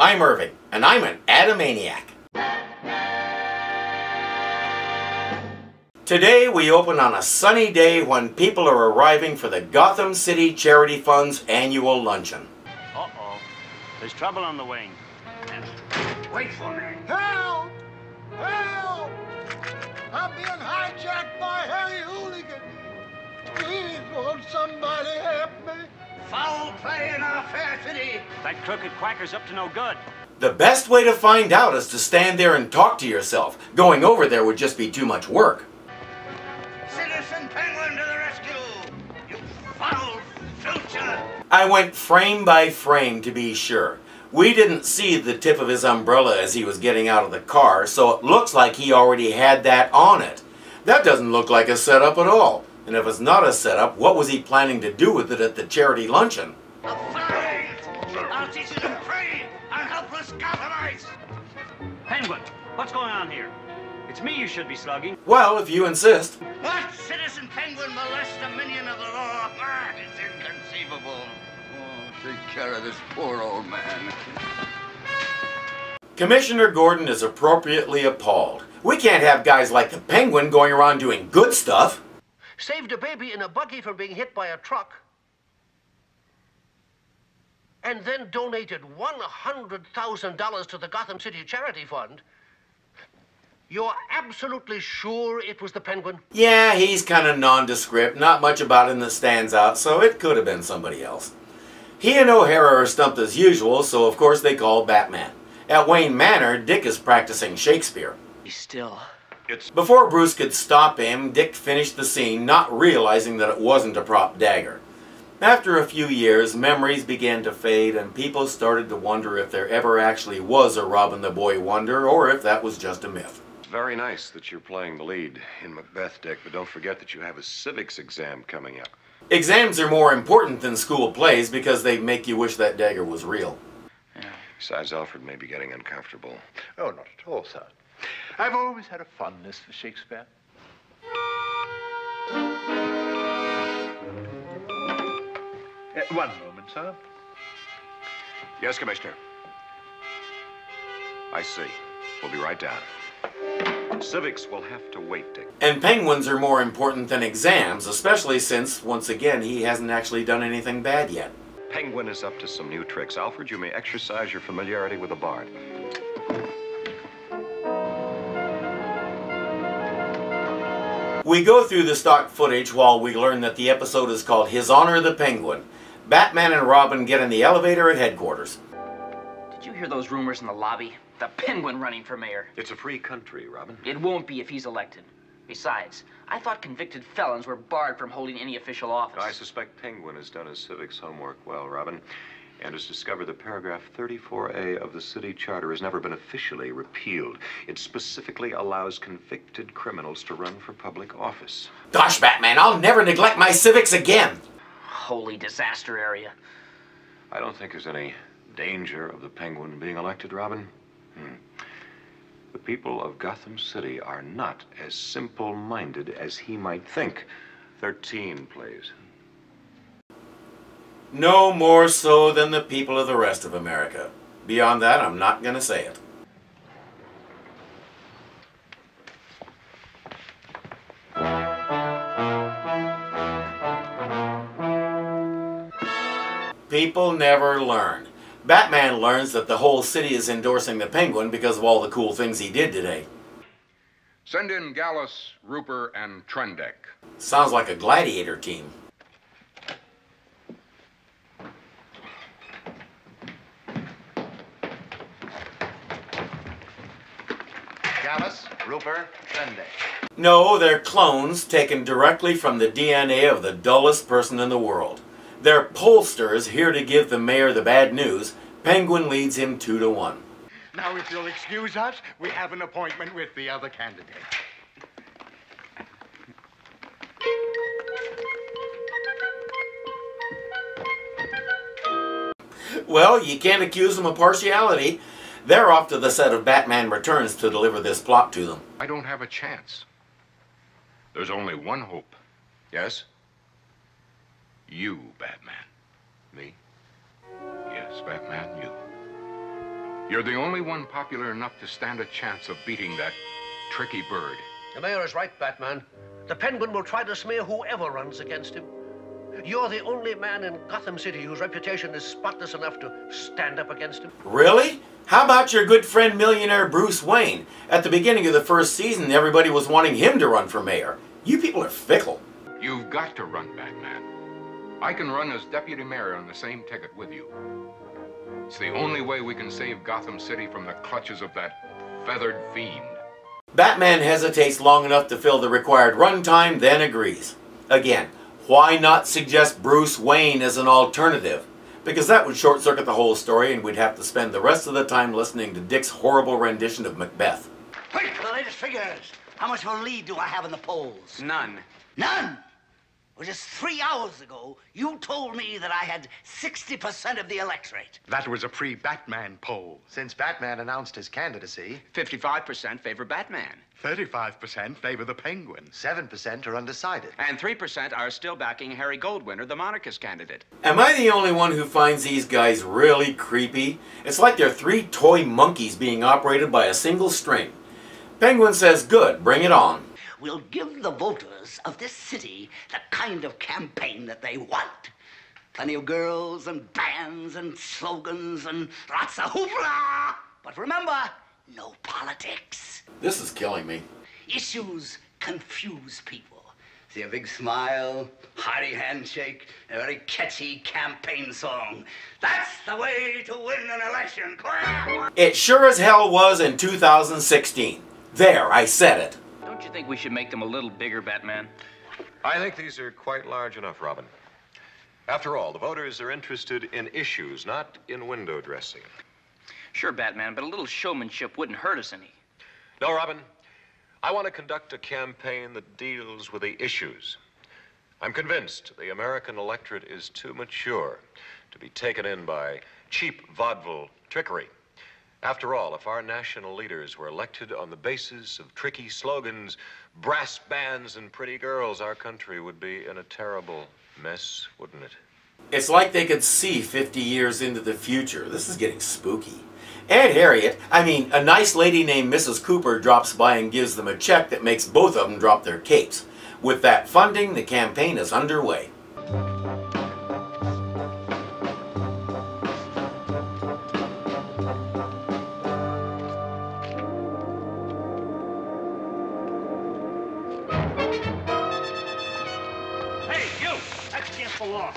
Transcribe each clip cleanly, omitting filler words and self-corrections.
I'm Irving, and I'm an Adamaniac. Today we open on a sunny day when people are arriving for the Gotham City Charity Fund's annual luncheon. Uh-oh. There's trouble on the wing. Wait for me. Help! Help! I'm being hijacked by Harry Hooligan. Please, won't somebody help me? Foul play in our fair city. That crooked quacker's up to no good. The best way to find out is to stand there and talk to yourself. Going over there would just be too much work. Citizen Penguin to the rescue. You foul filcher. I went frame by frame to be sure. We didn't see the tip of his umbrella as he was getting out of the car, so it looks like he already had that on it. That doesn't look like a setup at all. And if it's not a setup, what was he planning to do with it at the charity luncheon? A fine. I'll teach you to prey on helpless Gothamites. Penguin, what's going on here? It's me you should be slugging. Well, if you insist. What Citizen Penguin molest a minion of the law? Ah, it's inconceivable. Oh, take care of this poor old man. Commissioner Gordon is appropriately appalled. We can't have guys like the Penguin going around doing good stuff. Saved a baby in a buggy from being hit by a truck, and then donated $100,000 to the Gotham City Charity Fund. You're absolutely sure it was the Penguin? Yeah, he's kind of nondescript, not much about him that stands out, so it could have been somebody else. He and O'Hara are stumped as usual, so of course they call Batman. At Wayne Manor, Dick is practicing Shakespeare. Be still. Before Bruce could stop him, Dick finished the scene, not realizing that it wasn't a prop dagger. After a few years, memories began to fade, and people started to wonder if there ever actually was a Robin the Boy Wonder, or if that was just a myth. Very nice that you're playing the lead in Macbeth, Dick, but don't forget that you have a civics exam coming up. Exams are more important than school plays because they make you wish that dagger was real. Besides, Alfred may be getting uncomfortable. Oh, not at all, sir. I've always had a fondness for Shakespeare. One moment, sir. Yes, Commissioner. I see. We'll be right down. Civics will have to wait, Dick. And penguins are more important than exams, especially since, once again, he hasn't actually done anything bad yet. Penguin is up to some new tricks. Alfred, you may exercise your familiarity with the bard. We go through the stock footage while we learn that the episode is called Hizzoner the Penguin. Batman and Robin get in the elevator at headquarters. Did you hear those rumors in the lobby? The Penguin running for mayor. It's a free country, Robin. It won't be if he's elected. Besides, I thought convicted felons were barred from holding any official office. I suspect Penguin has done his civics homework well, Robin, and has discovered that paragraph 34A of the city charter has never been officially repealed. It specifically allows convicted criminals to run for public office. Gosh, Batman, I'll never neglect my civics again. Holy disaster area. I don't think there's any danger of the Penguin being elected, Robin. The people of Gotham City are not as simple-minded as he might think. 13, please. No more so than the people of the rest of America. Beyond that, I'm not going to say it. People never learn. Batman learns that the whole city is endorsing the Penguin because of all the cool things he did today. Send in Gallus, Rooper, and Trendek. Sounds like a gladiator team. Gallus, Rooper, Trendek. No, they're clones taken directly from the DNA of the dullest person in the world. They're pollsters here to give the mayor the bad news. Penguin leads him 2-1. Now, if you'll excuse us, we have an appointment with the other candidate. Well, you can't accuse them of partiality. They're off to the set of Batman Returns to deliver this plot to them. I don't have a chance. There's only one hope. Yes? You, Batman. Me? Yes, Batman, you. You're the only one popular enough to stand a chance of beating that tricky bird. The mayor is right, Batman. The Penguin will try to smear whoever runs against him. You're the only man in Gotham City whose reputation is spotless enough to stand up against him. Really? How about your good friend millionaire Bruce Wayne? At the beginning of the first season, everybody was wanting him to run for mayor. You people are fickle. You've got to run, Batman. I can run as deputy mayor on the same ticket with you. It's the only way we can save Gotham City from the clutches of that feathered fiend. Batman hesitates long enough to fill the required runtime, then agrees. Again, why not suggest Bruce Wayne as an alternative? Because that would short-circuit the whole story and we'd have to spend the rest of the time listening to Dick's horrible rendition of Macbeth. Quick, the latest figures. How much of a lead do I have in the polls? None. None? Well, just 3 hours ago, you told me that I had 60% of the electorate. That was a pre-Batman poll. Since Batman announced his candidacy, 55% favor Batman. 35% favor the Penguin. 7% are undecided. And 3% are still backing Harry Goldwinter, the monarchist candidate. Am I the only one who finds these guys really creepy? It's like they're 3 toy monkeys being operated by a single string. Penguin says, good, bring it on. We'll give the voters of this city the kind of campaign that they want. Plenty of girls and bands and slogans and lots of hoopla. But remember, no politics. This is killing me. Issues confuse people. See a big smile, hearty handshake, a very catchy campaign song. That's the way to win an election. It sure as hell was in 2016. There, I said it. Don't you think we should make them a little bigger, Batman? I think these are quite large enough, Robin. After all, the voters are interested in issues, not in window dressing. Sure, Batman, but a little showmanship wouldn't hurt us any. No, Robin. I want to conduct a campaign that deals with the issues. I'm convinced the American electorate is too mature to be taken in by cheap vaudeville trickery. After all, if our national leaders were elected on the basis of tricky slogans, brass bands, and pretty girls, our country would be in a terrible mess, wouldn't it? It's like they could see 50 years into the future. This is getting spooky. Aunt Harriet, a nice lady named Mrs. Cooper drops by and gives them a check that makes both of them drop their capes. With that funding, the campaign is underway. Hey, you! That's against the law.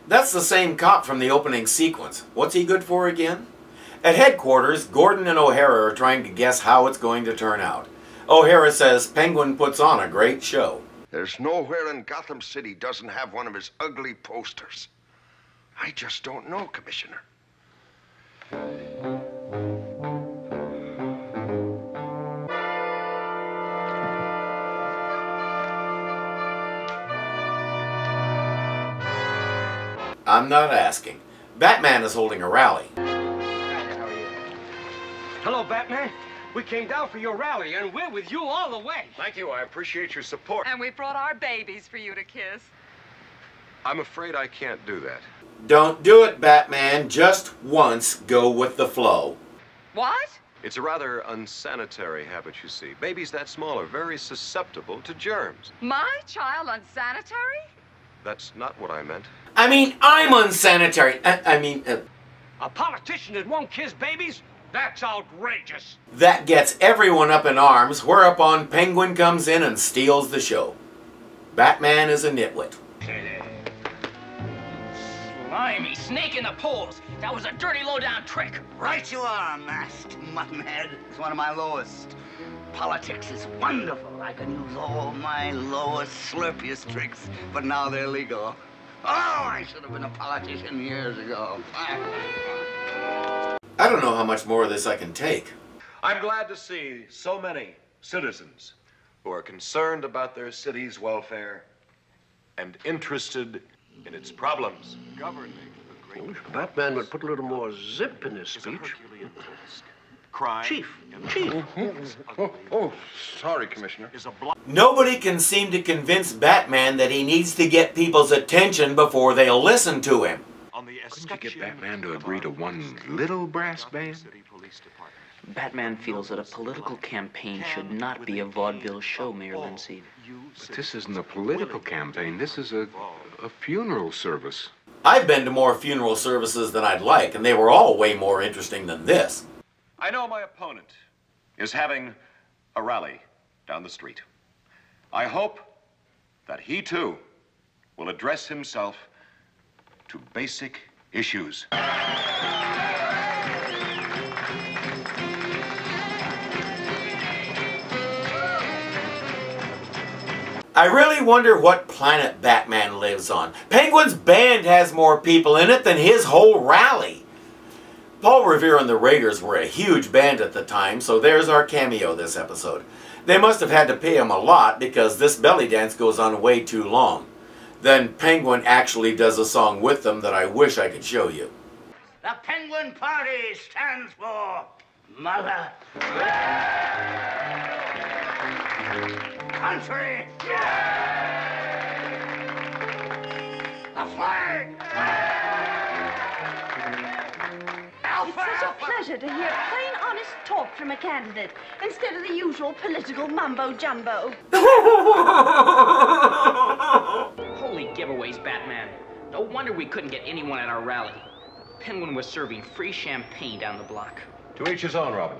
That's the same cop from the opening sequence. What's he good for again? At headquarters, Gordon and O'Hara are trying to guess how it's going to turn out. O'Hara says Penguin puts on a great show. There's nowhere in Gotham City doesn't have one of his ugly posters. I just don't know, Commissioner. I'm not asking. Batman is holding a rally. Hello, Batman. We came down for your rally, and we're with you all the way. Thank you. I appreciate your support. And we brought our babies for you to kiss. I'm afraid I can't do that. Don't do it, Batman. Just once, go with the flow. What? It's a rather unsanitary habit, you see. Babies that small are very susceptible to germs. My child unsanitary? That's not what I meant. I'm unsanitary. A politician that won't kiss babies? That's outrageous. That gets everyone up in arms, whereupon Penguin comes in and steals the show. Batman is a nitwit. Slimy snake in the polls. That was a dirty, low-down trick. Right you are, masked muttonhead. It's one of my lowest. Politics is wonderful. I can use all my lowest, slurpiest tricks, but now they're legal. Oh, I should have been a politician years ago. I don't know how much more of this I can take. I'm glad to see so many citizens who are concerned about their city's welfare and interested in its problems. Governing. Batman would put a little more zip in his speech. crime. Chief. Oh, sorry, Commissioner. Nobody can seem to convince Batman that he needs to get people's attention before they'll listen to him. Couldn't you get Batman to agree to one little brass band? Batman feels that a political campaign should not be a vaudeville show, Mayor Lindsay. But this isn't a political campaign. This is a funeral service. I've been to more funeral services than I'd like, and they were all way more interesting than this. I know my opponent is having a rally down the street. I hope that he, too, will address himself to basic issues. I really wonder what planet Batman lives on. Penguin's band has more people in it than his whole rally. Paul Revere and the Raiders were a huge band at the time, so there's our cameo this episode. They must have had to pay him a lot because this belly dance goes on way too long. Then Penguin actually does a song with them that I wish I could show you. The Penguin Party stands for Mother. Country. The flag. It's such a pleasure to hear plain, honest talk from a candidate instead of the usual political mumbo-jumbo. Holy giveaways, Batman. No wonder we couldn't get anyone at our rally. Penguin was serving free champagne down the block. To each his own, Robin.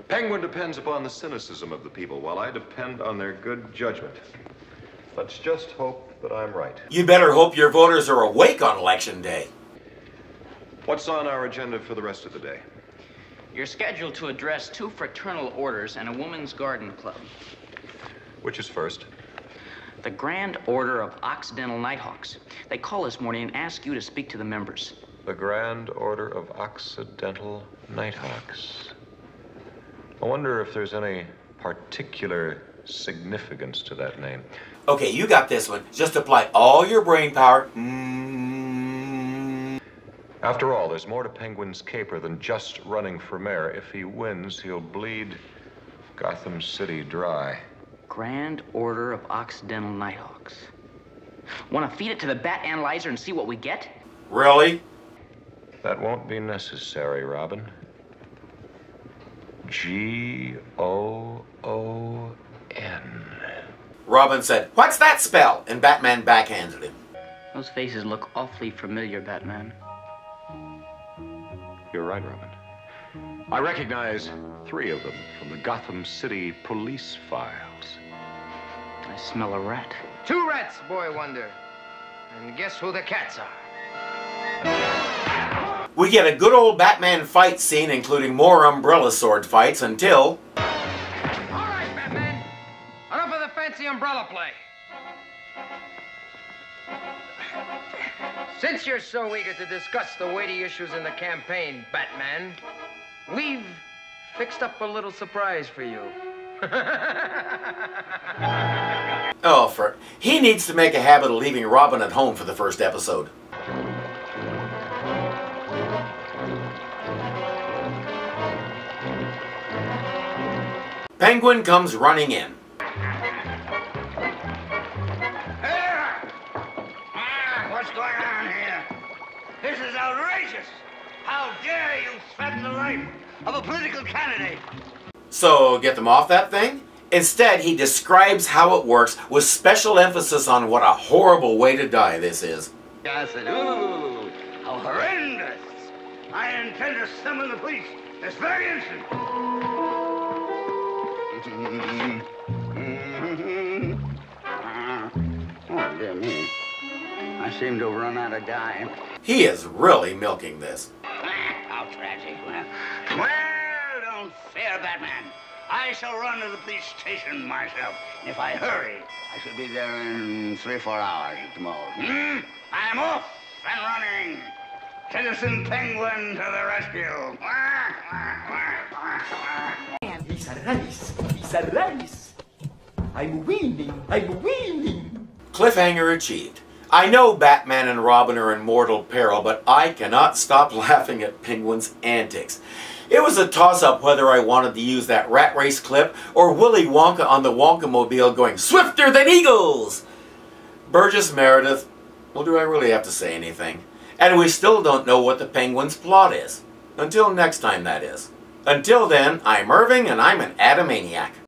Penguin depends upon the cynicism of the people, while I depend on their good judgment. Let's just hope that I'm right. You better hope your voters are awake on Election Day. What's on our agenda for the rest of the day? You're scheduled to address 2 fraternal orders and a women's garden club. Which is first? The Grand Order of Occidental Nighthawks. They call this morning and ask you to speak to the members. The Grand Order of Occidental Nighthawks. I wonder if there's any particular significance to that name. Okay, you got this one. Just apply all your brain power. After all, there's more to Penguin's caper than just running for mayor. If he wins, he'll bleed Gotham City dry. Grand Order of Occidental Nighthawks. Want to feed it to the Bat Analyzer and see what we get? Really? That won't be necessary, Robin. G-O-O-N. Robin said, "What's that spell?" And Batman backhanded him. Those faces look awfully familiar, Batman. You're right, Robin. I recognize 3 of them from the Gotham City police files. I smell a rat. 2 rats, Boy Wonder. And guess who the cats are? We get a good old Batman fight scene, including more umbrella sword fights, until... All right, Batman. Enough of the fancy umbrella play. Since you're so eager to discuss the weighty issues in the campaign, Batman, we've fixed up a little surprise for you. Oh, he needs to make a habit of leaving Robin at home for the first episode. Penguin comes running in. What's going on here? This is outrageous. How dare you threaten the life of a political candidate? So, get them off that thing? Instead, he describes how it works with special emphasis on what a horrible way to die this is. I said, ooh, how horrendous. I intend to summon the police this very instant. Oh, dear me. I seem to have run out of dime. He is really milking this. How tragic. Well, don't fear, Batman. I shall run to the police station myself. If I hurry, I shall be there in 3 or 4 hours at the most. I'm off and running. Citizen Penguin to the rescue. He's a race. He's a race. I'm winning. I'm winning. Cliffhanger achieved. I know Batman and Robin are in mortal peril, but I cannot stop laughing at Penguin's antics. It was a toss-up whether I wanted to use that rat race clip or Willy Wonka on the Wonkamobile going swifter than eagles. Burgess Meredith, well, do I really have to say anything? And we still don't know what the Penguin's plot is. Until next time, that is. Until then, I'm Irving and I'm an Adamaniac.